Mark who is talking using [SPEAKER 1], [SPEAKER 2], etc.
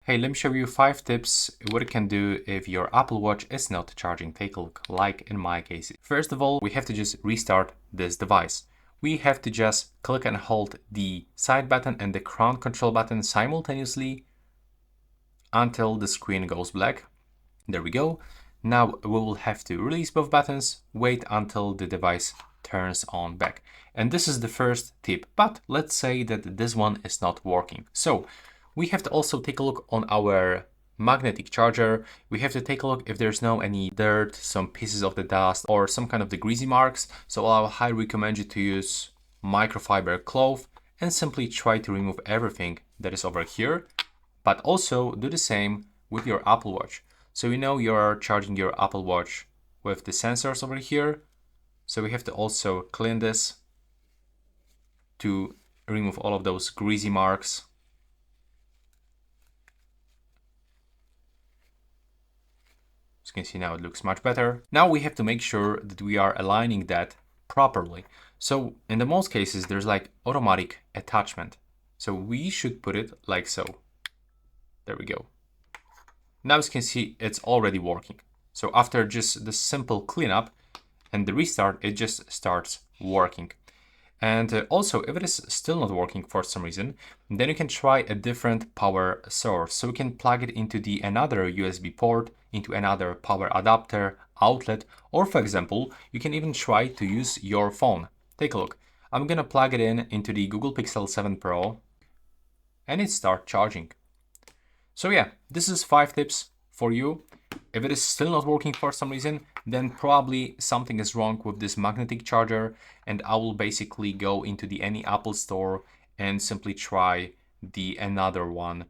[SPEAKER 1] Hey, let me show you 5 tips what it can do if your Apple Watch is not charging. Take a look, like in my case. First of all, we have to just restart this device. We have to just click and hold the side button and the crown control button simultaneously until the screen goes black. There we go. Now we will have to release both buttons, wait until the device turns on back. And this is the first tip, but let's say that this one is not working. So we have to also take a look on our magnetic charger. We have to take a look if there's no any dirt, some pieces of the dust or some kind of the greasy marks. So I will highly recommend you to use microfiber cloth and simply try to remove everything that is over here, but also do the same with your Apple Watch. So you know you're charging your Apple Watch with the sensors over here. So we have to also clean this to remove all of those greasy marks. As you can see now it looks much better. Now we have to make sure that we are aligning that properly. So in the most cases there's like automatic attachment. So we should put it like so. There we go. Now as you can see it's already working. So after just the simple cleanup and the restart, it just starts working. And also, if it is still not working for some reason, then you can try a different power source. So you can plug it into another USB port, into another power adapter, outlet, or for example, you can even try to use your phone. Take a look. I'm gonna plug it into the Google Pixel 7 Pro and it starts charging. So yeah, this is 5 tips for you. If it is still not working for some reason, then probably something is wrong with this magnetic charger, and I will basically go into any Apple store and simply try another one